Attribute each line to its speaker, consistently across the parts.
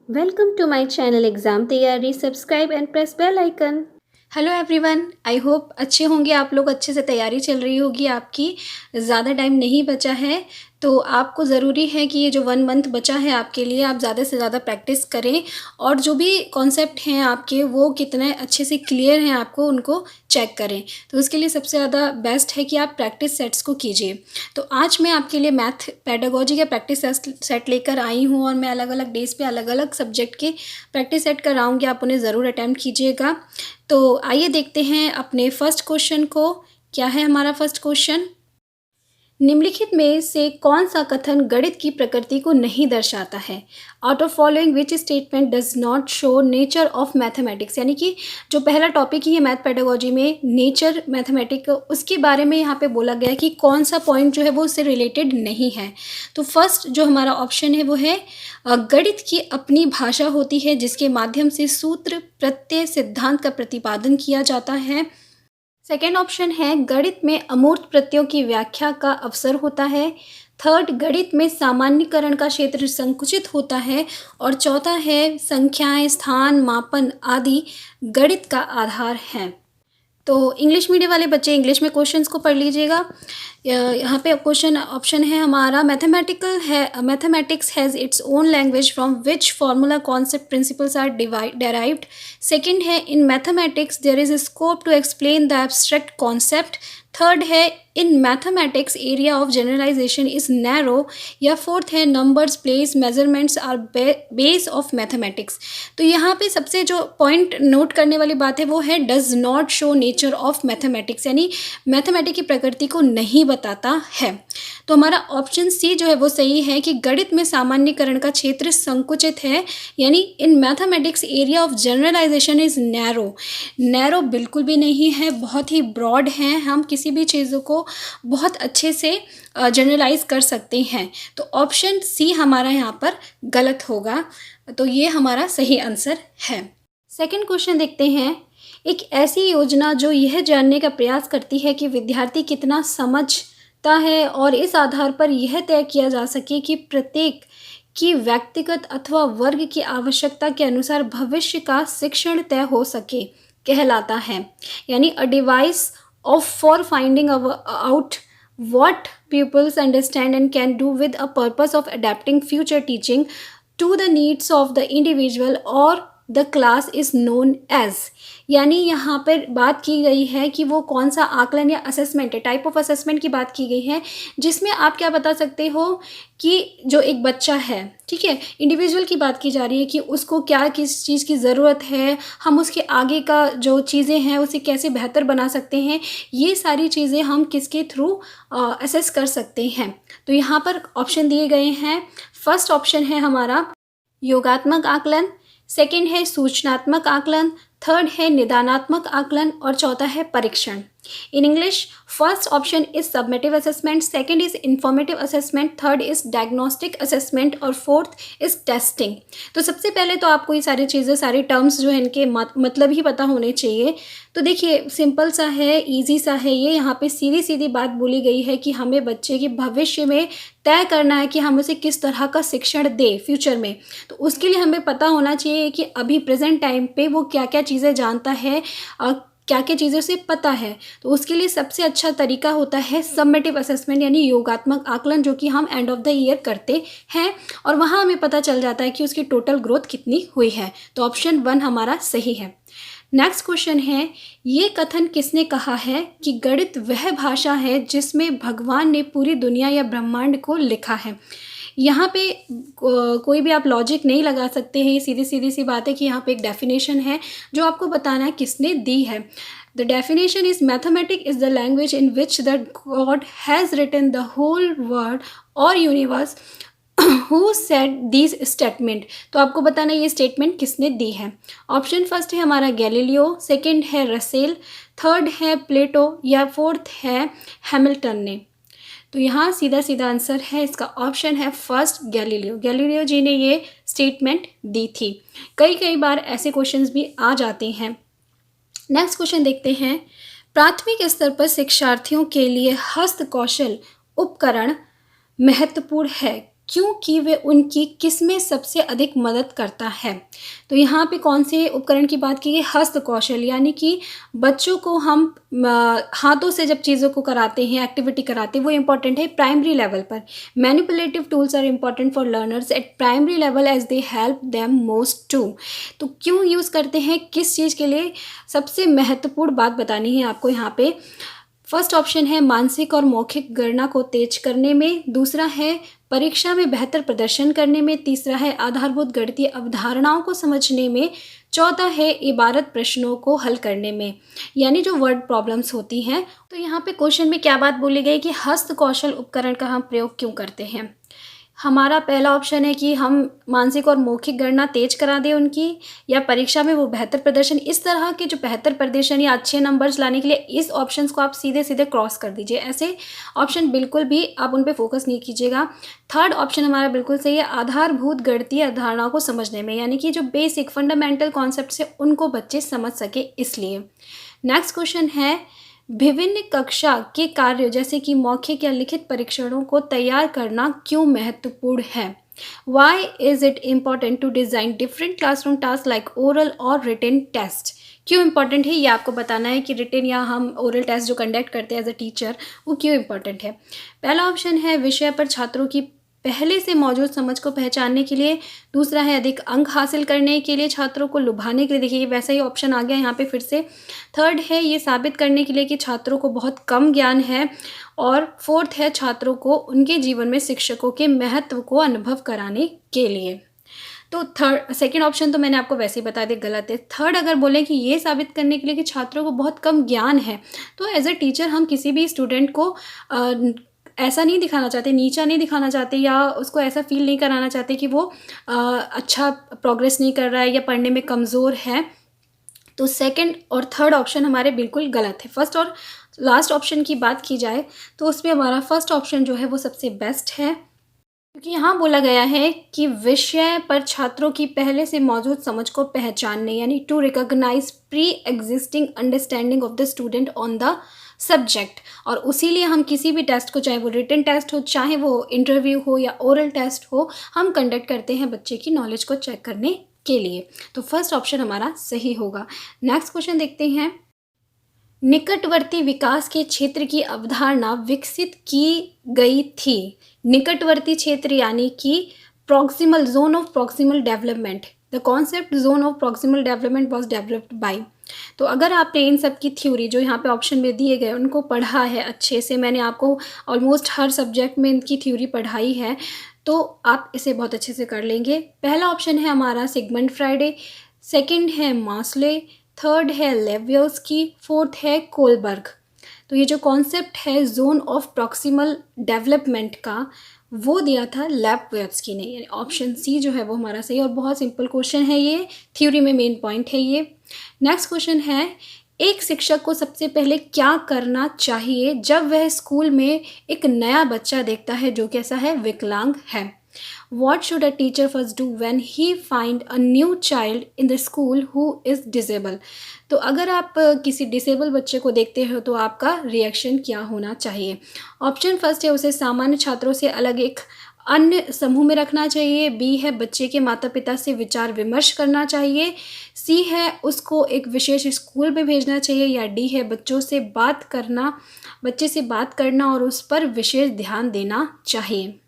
Speaker 1: Welcome to my channel Exam तैयारी. Subscribe and press bell icon. Hello everyone, I hope अच्छे होंगे आप लोग. अच्छे से तैयारी चल रही होगी आपकी. ज़्यादा टाइम नहीं बचा है तो आपको ज़रूरी है कि ये जो 1 मंथ बचा है आपके लिए आप ज़्यादा से ज़्यादा प्रैक्टिस करें और जो भी कॉन्सेप्ट हैं आपके वो कितने अच्छे से क्लियर हैं आपको उनको चेक करें. तो उसके लिए सबसे ज़्यादा बेस्ट है कि आप प्रैक्टिस सेट्स को कीजिए. तो आज मैं आपके लिए मैथ पेडागोजी के प्रैक्टिस सेट लेकर आई हूँ और मैं अलग अलग डेज़ पे अलग अलग सब्जेक्ट के प्रैक्टिस सेट कराऊँगी. आप उन्हें ज़रूर अटैम्प्ट कीजिएगा. तो आइए देखते हैं अपने फर्स्ट क्वेश्चन को. क्या है हमारा फर्स्ट क्वेश्चन? निम्नलिखित में से कौन सा कथन गणित की प्रकृति को नहीं दर्शाता है? Out of following which statement does not show nature of mathematics. यानी कि जो पहला टॉपिक ही है मैथ पेडागोजी में नेचर मैथमेटिक, उसके बारे में यहाँ पे बोला गया है कि कौन सा पॉइंट जो है वो उससे रिलेटेड नहीं है. तो फर्स्ट जो हमारा ऑप्शन है वो है गणित की अपनी भाषा होती है जिसके माध्यम से सूत्र प्रत्यय सिद्धांत का प्रतिपादन किया जाता है. सेकेंड ऑप्शन है गणित में अमूर्त प्रत्ययों की व्याख्या का अवसर होता है. थर्ड, गणित में सामान्यीकरण का क्षेत्र संकुचित होता है. और चौथा है संख्याएं, स्थान, मापन आदि गणित का आधार हैं. तो इंग्लिश मीडियम वाले बच्चे इंग्लिश में क्वेश्चंस को पढ़ लीजिएगा. यहाँ पे क्वेश्चन ऑप्शन है हमारा mathematics has its own language from which formula concept principles are derived. Second है in mathematics there is scope to explain the abstract concept. Third है in mathematics area of generalisation is narrow. या fourth है numbers, place, measurements are base of mathematics. तो यहाँ पे सबसे जो point note करने वाली बात है वो है does not show nature of mathematics, यानी मैथमेटिक्स की प्रकृति को नहीं बताता है. तो हमारा ऑप्शन सी जो है वो सही है कि गणित में सामान्यीकरण का क्षेत्र संकुचित है, यानी in mathematics area of generalisation is narrow. Narrow बिल्कुल भी नहीं है, बहुत ही ब्रॉड है. हम किसी भी चीज़ों को बहुत अच्छे से जनरलाइज कर सकते हैं. तो ऑप्शन सी हमारा यहाँ पर गलत होगा. तो ये हमारा सही आंसर है. सेकंड क्वेश्चन देखते हैं. एक ऐसी योजना जो यह जानने का प्रयास करती है कि विद्यार्थी कितना समझता है और इस आधार पर यह तय किया जा सके कि प्रत्येक की व्यक्तिगत अथवा वर्ग की आवश्यकता के अनुसार भविष्य का शिक्षण तय हो सके, कहलाता है. यानी a device of for finding out what pupils understand and can do with a purpose of adapting future teaching to the needs of the individual or the class is known as. यानी यहाँ पर बात की गई है कि वो कौन सा आकलन या असेसमेंट है, टाइप ऑफ असेसमेंट की बात की गई है जिसमें आप क्या बता सकते हो कि जो एक बच्चा है, ठीक है, इंडिविजुअल की बात की जा रही है कि उसको क्या किस चीज़ की ज़रूरत है, हम उसके आगे का जो चीज़ें हैं उसे कैसे बेहतर बना सकते हैं. ये सारी चीज़ें हम किसके थ्रू असेस कर सकते हैं. तो यहाँ पर ऑप्शन दिए गए हैं. फर्स्ट ऑप्शन है हमारा योगात्मक आकलन, सेकंड है सूचनात्मक आकलन, थर्ड है निदानात्मक आकलन और चौथा है परीक्षण. In English, first option is summative assessment, second is informative assessment, third is diagnostic assessment और फोर्थ इज टेस्टिंग. तो सबसे पहले तो आपको ये सारी चीज़ें, सारे टर्म्स जो है इनके मतलब ही पता होने चाहिए. तो देखिए सिंपल सा है, इजी सा है ये. यहाँ पे सीधी सीधी बात बोली गई है कि हमें बच्चे के भविष्य में तय करना है कि हम उसे किस तरह का शिक्षण दें फ्यूचर में. तो उसके लिए हमें पता होना चाहिए कि अभी प्रेजेंट टाइम पे वो क्या क्या चीज़ें जानता है, क्या क्या चीज़ें उसे पता है. तो उसके लिए सबसे अच्छा तरीका होता है सबमेटिव असेसमेंट यानी योगात्मक आकलन, जो कि हम एंड ऑफ द ईयर करते हैं और वहाँ हमें पता चल जाता है कि उसकी टोटल ग्रोथ कितनी हुई है. तो ऑप्शन 1 हमारा सही है. नेक्स्ट क्वेश्चन है, ये कथन किसने कहा है कि गणित वह भाषा है जिसमें भगवान ने पूरी दुनिया या ब्रह्मांड को लिखा है. यहाँ पे कोई भी आप लॉजिक नहीं लगा सकते हैं. ये सीधी सीधी सी बात है कि यहाँ पे एक डेफिनेशन है जो आपको बताना है किसने दी है. The definition is mathematics is the language in which the god has written the whole world और universe who said this statement. तो आपको बताना ये स्टेटमेंट किसने दी है. ऑप्शन फर्स्ट है हमारा गैलीलियो, सेकंड है रसेल, थर्ड है प्लेटो या फोर्थ है हैमिल्टन ने. तो यहाँ सीधा सीधा आंसर है इसका ऑप्शन है फर्स्ट गैलीलियो. गैलीलियो जी ने ये स्टेटमेंट दी थी. कई बार ऐसे क्वेश्चंस भी आ जाते हैं. नेक्स्ट क्वेश्चन देखते हैं. प्राथमिक स्तर पर शिक्षार्थियों के लिए हस्त कौशल उपकरण महत्वपूर्ण है क्योंकि वे उनकी किसमें सबसे अधिक मदद करता है। तो यहाँ पे कौन से उपकरण की बात की गई, हस्त कौशल, यानी कि बच्चों को हम हाथों से जब चीज़ों को कराते हैं, एक्टिविटी कराते हैं, वो इम्पॉर्टेंट है प्राइमरी लेवल पर। Manipulative tools are important for learners at primary level as they help them most to. तो क्यों यूज़ करते हैं, किस चीज़ के लिए, सबसे महत्वपूर्ण बात बतानी है आपको यहाँ पे। फर्स्ट ऑप्शन है मानसिक और मौखिक गणना को तेज करने में, दूसरा है परीक्षा में बेहतर प्रदर्शन करने में, तीसरा है आधारभूत गणितीय अवधारणाओं को समझने में, चौथा है इबारत प्रश्नों को हल करने में, यानी जो वर्ड प्रॉब्लम्स होती हैं। तो यहाँ पे क्वेश्चन में क्या बात बोली गई कि हस्त कौशल उपकरण का हम प्रयोग क्यों करते हैं। हमारा पहला ऑप्शन है कि हम मानसिक और मौखिक गणना तेज करा दें उनकी, या परीक्षा में वो बेहतर प्रदर्शन। इस तरह के जो बेहतर प्रदर्शन या अच्छे नंबर्स लाने के लिए इस ऑप्शंस को आप सीधे सीधे क्रॉस कर दीजिए। ऐसे ऑप्शन बिल्कुल भी आप उन पे फोकस नहीं कीजिएगा। थर्ड ऑप्शन हमारा बिल्कुल सही है, आधारभूत गणितीय अवधारणाओं को समझने में, यानी कि जो बेसिक फंडामेंटल कॉन्सेप्ट है उनको बच्चे समझ सके इसलिए। नेक्स्ट क्वेश्चन है विभिन्न कक्षा के कार्यों जैसे कि मौखिक या लिखित परीक्षणों को तैयार करना क्यों महत्वपूर्ण है। Why is it important to design different classroom tasks like oral or written test? क्यों इम्पॉर्टेंट है ये आपको बताना है कि रिटन या हम ओरल टेस्ट जो कंडक्ट करते हैं एज अ टीचर वो क्यों इम्पॉर्टेंट है। पहला ऑप्शन है विषय पर छात्रों की पहले से मौजूद समझ को पहचानने के लिए, दूसरा है अधिक अंक हासिल करने के लिए, छात्रों को लुभाने के लिए, देखिए वैसा ही ऑप्शन आ गया यहाँ पे फिर से। थर्ड है ये साबित करने के लिए कि छात्रों को बहुत कम ज्ञान है, और फोर्थ है छात्रों को उनके जीवन में शिक्षकों के महत्व को अनुभव कराने के लिए। तो सेकंड ऑप्शन तो मैंने आपको वैसे ही बता दिया गलत है। थर्ड अगर बोले कि ये साबित करने के लिए कि छात्रों को बहुत कम ज्ञान है, तो एज अ टीचर हम किसी भी स्टूडेंट को ऐसा नहीं दिखाना चाहते, नीचा नहीं दिखाना चाहते, या उसको ऐसा फील नहीं कराना चाहते कि वो अच्छा प्रोग्रेस नहीं कर रहा है या पढ़ने में कमज़ोर है। तो सेकंड और थर्ड ऑप्शन हमारे बिल्कुल गलत है। फर्स्ट और लास्ट ऑप्शन की बात की जाए तो उसमें हमारा फर्स्ट ऑप्शन जो है वो सबसे बेस्ट है, क्योंकि यहाँ बोला गया है कि विषय पर छात्रों की पहले से मौजूद समझ को पहचानने, यानी to recognise pre existing understanding of the student on the subject. और उसी लिए हम किसी भी टेस्ट को, चाहे वो रिटन टेस्ट हो, चाहे वो इंटरव्यू हो या ओरल टेस्ट हो, हम कंडक्ट करते हैं बच्चे की नॉलेज को चेक करने के लिए। तो फर्स्ट ऑप्शन हमारा सही होगा। नेक्स्ट क्वेश्चन देखते हैं। निकटवर्ती विकास के क्षेत्र की अवधारणा विकसित की गई थी। निकटवर्ती क्षेत्र यानी कि proximal zone of proximal development, the concept zone of proximal development was developed by. तो अगर आपने इन सब की थ्योरी जो यहाँ पे ऑप्शन में दिए गए उनको पढ़ा है अच्छे से, मैंने आपको ऑलमोस्ट हर सब्जेक्ट में इनकी थ्योरी पढ़ाई है, तो आप इसे बहुत अच्छे से कर लेंगे। पहला ऑप्शन है हमारा सिगमंड फ्राइडे, सेकंड है मास्ले, थर्ड है लेवियोस्की, फोर्थ है कोलबर्ग। तो ये जो कॉन्सेप्ट है जोन ऑफ प्रॉक्सिमल डेवलपमेंट का वो दिया था लेवियोस्की ने, यानी ऑप्शन सी जो है वो हमारा सही। और बहुत सिंपल क्वेश्चन है ये, थ्योरी में मेन पॉइंट है ये। नेक्स्ट क्वेश्चन है एक शिक्षक को सबसे पहले क्या करना चाहिए जब वह स्कूल में एक नया बच्चा देखता है जो कैसा है, विकलांग है। What should a teacher first do when he find a new child in the school who is disabled? तो अगर आप किसी डिसेबल बच्चे को देखते हो तो आपका रिएक्शन क्या होना चाहिए। ऑप्शन फर्स्ट है उसे सामान्य छात्रों से अलग एक अन्य समूह में रखना चाहिए, बी है बच्चे के माता पिता से विचार विमर्श करना चाहिए, सी है उसको एक विशेष स्कूल में भेजना चाहिए, या डी है बच्चे से बात करना और उस पर विशेष ध्यान देना चाहिए।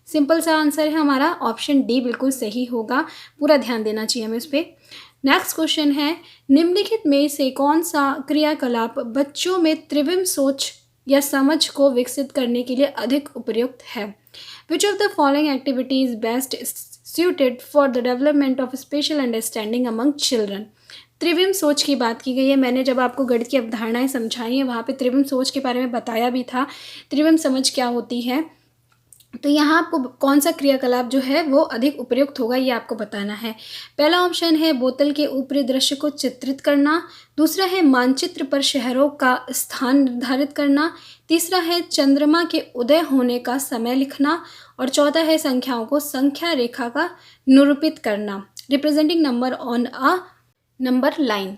Speaker 1: सिंपल सा आंसर है हमारा ऑप्शन डी बिल्कुल सही होगा, पूरा ध्यान देना चाहिए हमें इस पर। नेक्स्ट क्वेश्चन है निम्नलिखित में से कौन सा क्रियाकलाप बच्चों में त्रिविम सोच या समझ को विकसित करने के लिए अधिक उपयुक्त है। Which of the following activity is best suited for the development of spatial understanding among children? त्रिविम सोच की बात की गई है। मैंने जब आपको गणित की अवधारणाएं समझाई हैं वहाँ पे त्रिविम सोच के बारे में बताया भी था, त्रिविम समझ क्या होती है। तो यहाँ आपको कौन सा क्रियाकलाप जो है वो अधिक उपयुक्त होगा ये आपको बताना है। पहला ऑप्शन है बोतल के ऊपरी दृश्य को चित्रित करना, दूसरा है मानचित्र पर शहरों का स्थान निर्धारित करना, तीसरा है चंद्रमा के उदय होने का समय लिखना, और चौथा है संख्याओं को संख्या रेखा का निरूपित करना, representing number on a number line.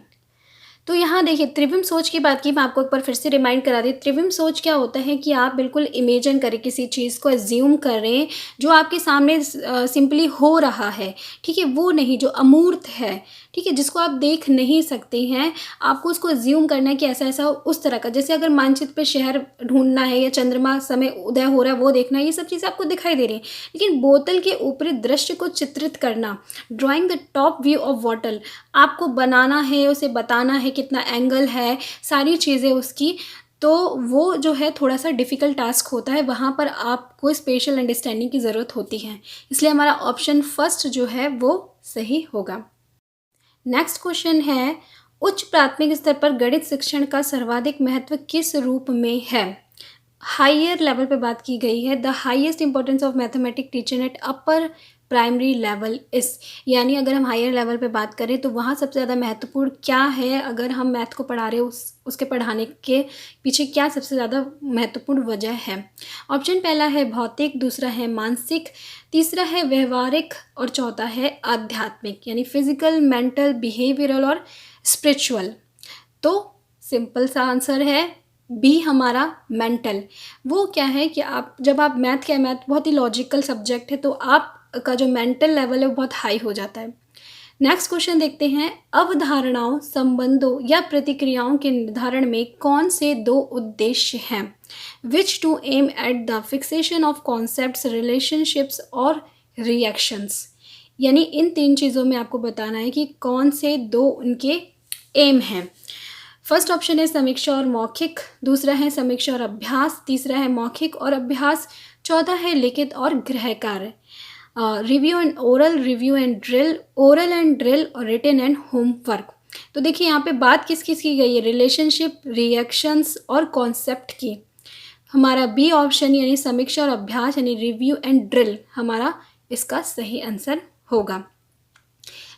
Speaker 1: तो यहाँ देखिए त्रिविम सोच की बात की, मैं आपको एक बार फिर से रिमाइंड करा दी। त्रिविम सोच क्या होता है कि आप बिल्कुल इमेजिन करें, किसी चीज़ को एज्यूम करें जो आपके सामने सिंपली हो रहा है, ठीक है, वो नहीं जो अमूर्त है, ठीक है, जिसको आप देख नहीं सकते हैं, आपको उसको एज्यूम करना है कि ऐसा ऐसा उस तरह का। जैसे अगर मानचित्र पे शहर ढूंढना है या चंद्रमा समय उदय हो रहा है वो देखना है, ये सब चीज़ें आपको दिखाई दे रही हैं। लेकिन बोतल के ऊपरी दृश्य को चित्रित करना, drawing the top view of bottle, आपको बनाना है, उसे बताना है कितना एंगल है, सारी चीज़ें उसकी, तो वो जो है थोड़ा सा डिफ़िकल्ट टास्क होता है, वहाँ पर आपको स्पेशल अंडरस्टैंडिंग की ज़रूरत होती है। इसलिए हमारा ऑप्शन फर्स्ट जो है वो सही होगा। नेक्स्ट क्वेश्चन है, उच्च प्राथमिक स्तर पर गणित शिक्षण का सर्वाधिक महत्व किस रूप में है? हायर लेवल पे बात की गई है। The highest importance of mathematic teacher at upper primary level इस, यानी अगर हम हायर लेवल पे बात करें तो वहाँ सबसे ज़्यादा महत्वपूर्ण क्या है, अगर हम मैथ को पढ़ा रहे हो उसके पढ़ाने के पीछे क्या सबसे ज़्यादा महत्वपूर्ण वजह है? ऑप्शन पहला है भौतिक, दूसरा है मानसिक, तीसरा है व्यवहारिक और चौथा है आध्यात्मिक, यानी फिजिकल, मेंटल, बिहेवियरल और स्पिरिचुअल। तो सिंपल सा आंसर है बी हमारा मेंटल। वो क्या है कि आप जब आप मैथ बहुत ही लॉजिकल सब्जेक्ट है, तो आपका जो मेंटल लेवल है वो बहुत हाई हो जाता है। नेक्स्ट क्वेश्चन देखते हैं, अवधारणाओं, संबंधों या प्रतिक्रियाओं के निर्धारण में कौन से दो उद्देश्य हैं? Which to aim at the fixation of concepts, relationships और रिएक्शंस, यानी इन तीन चीज़ों में आपको बताना है कि कौन से दो उनके एम हैं। फर्स्ट ऑप्शन है समीक्षा और मौखिक, दूसरा है समीक्षा और अभ्यास, तीसरा है मौखिक और अभ्यास, चौथा है लिखित और गृह कार्य। Review and oral, review and drill, oral and drill और रिटन एंड होमवर्क। तो देखिए यहाँ पे बात किस किस की गई है, रिलेशनशिप, रिएक्शंस और कॉन्सेप्ट की। हमारा बी ऑप्शन यानी समीक्षा और अभ्यास यानी रिव्यू एंड ड्रिल हमारा इसका सही आंसर होगा।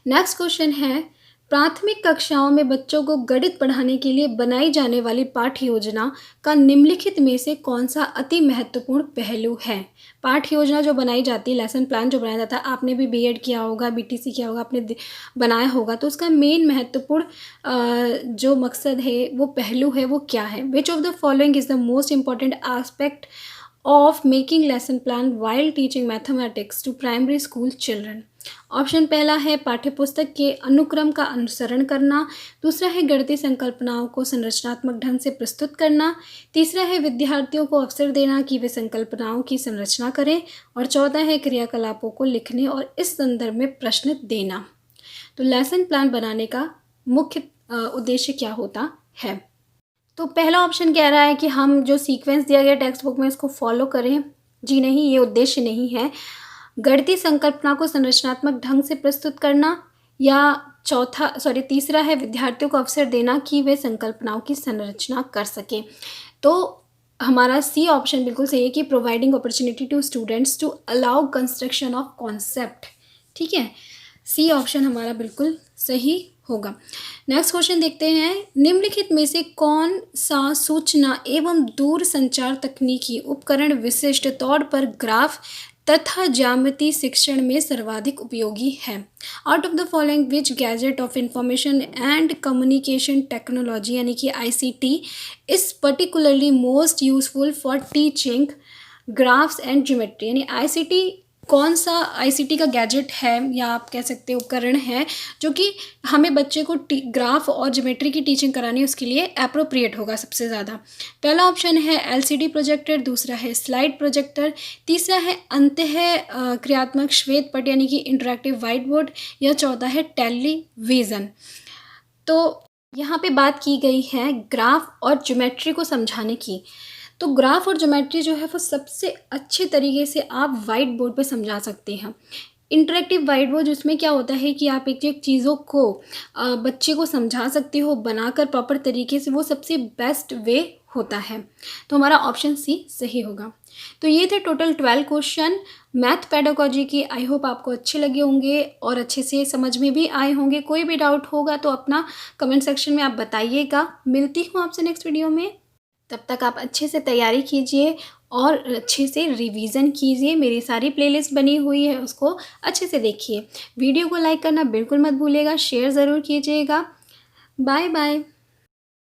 Speaker 1: नेक्स्ट क्वेश्चन है, प्राथमिक कक्षाओं में बच्चों को गणित पढ़ाने के लिए बनाई जाने वाली पाठ्य योजना का निम्नलिखित में से कौन सा अति महत्वपूर्ण पहलू है? पाठ्य योजना जो बनाई जाती है, लेसन प्लान जो बनाया जाता है, आपने भी बीएड किया होगा, बीटीसी किया होगा, आपने बनाया होगा, तो उसका मेन महत्वपूर्ण जो मकसद है, वो पहलू है, वो क्या है? Which of the following is the most important aspect of making lesson plan while teaching mathematics to primary school children? Option पहला है पाठ्यपुस्तक के अनुक्रम का अनुसरण करना, दूसरा है गणितीय संकल्पनाओं को संरचनात्मक ढंग से प्रस्तुत करना, तीसरा है विद्यार्थियों को अवसर देना कि वे संकल्पनाओं की संरचना करें, और चौथा है क्रियाकलापों को लिखने और इस संदर्भ में प्रश्न देना। तो लेसन प्लान बनाने का मुख्य उद्देश्य क्या होता है? तो पहला ऑप्शन कह रहा है कि हम जो सीक्वेंस दिया गया टेक्स्ट बुक में इसको फॉलो करें। जी नहीं, ये उद्देश्य नहीं है। गणितीय संकल्पना को संरचनात्मक ढंग से प्रस्तुत करना, या तीसरा है विद्यार्थियों को अवसर देना कि वे संकल्पनाओं की संरचना कर सकें। तो हमारा सी ऑप्शन बिल्कुल सही है कि providing opportunity to students to allow construction of concept. ठीक है, सी ऑप्शन हमारा बिल्कुल सही होगा। नेक्स्ट क्वेश्चन देखते हैं, निम्नलिखित में से कौन सा सूचना एवं दूर संचार तकनीकी उपकरण विशिष्ट तौर पर ग्राफ तथा ज्यामिति शिक्षण में सर्वाधिक उपयोगी है? Out of the following which gadget of information and communication technology यानी कि ICT is particularly most useful for teaching graphs and geometry, यानी ICT कौन सा ICT का गैजेट है या आप कह सकते हैं उपकरण है जो कि हमें बच्चे को ग्राफ और ज्योमेट्री की टीचिंग करानी है, उसके लिए एप्रोप्रिएट होगा सबसे ज़्यादा? पहला ऑप्शन है LCD प्रोजेक्टर, दूसरा है स्लाइड प्रोजेक्टर, तीसरा है अंतः क्रियात्मक श्वेत पट यानी कि इंटरैक्टिव वाइट बोर्ड, या चौथा है टेलीविज़न। तो यहाँ पे बात की गई है ग्राफ और ज्योमेट्री को समझाने की। तो ग्राफ और ज्योमेट्री जो है वो सबसे अच्छे तरीके से आप वाइट बोर्ड पे समझा सकते हैं। इंटरेक्टिव वाइट बोर्ड जिसमें क्या होता है कि आप एक एक चीज़ों को बच्चे को समझा सकते हो बनाकर प्रॉपर तरीके से, वो सबसे बेस्ट वे होता है। तो हमारा ऑप्शन सी सही होगा। तो ये थे टोटल 12 क्वेश्चन मैथ पेडागोजी की। आई होप आपको अच्छे लगे होंगे और अच्छे से समझ में भी आए होंगे। कोई भी डाउट होगा तो अपना कमेंट सेक्शन में आप बताइएगा। मिलती हूँ आपसे नेक्स्ट वीडियो में, तब तक आप अच्छे से तैयारी कीजिए और अच्छे से रिवीजन कीजिए। मेरी सारी प्लेलिस्ट बनी हुई है, उसको अच्छे से देखिए। वीडियो को लाइक करना बिल्कुल मत भूलिएगा, शेयर ज़रूर कीजिएगा। Bye bye.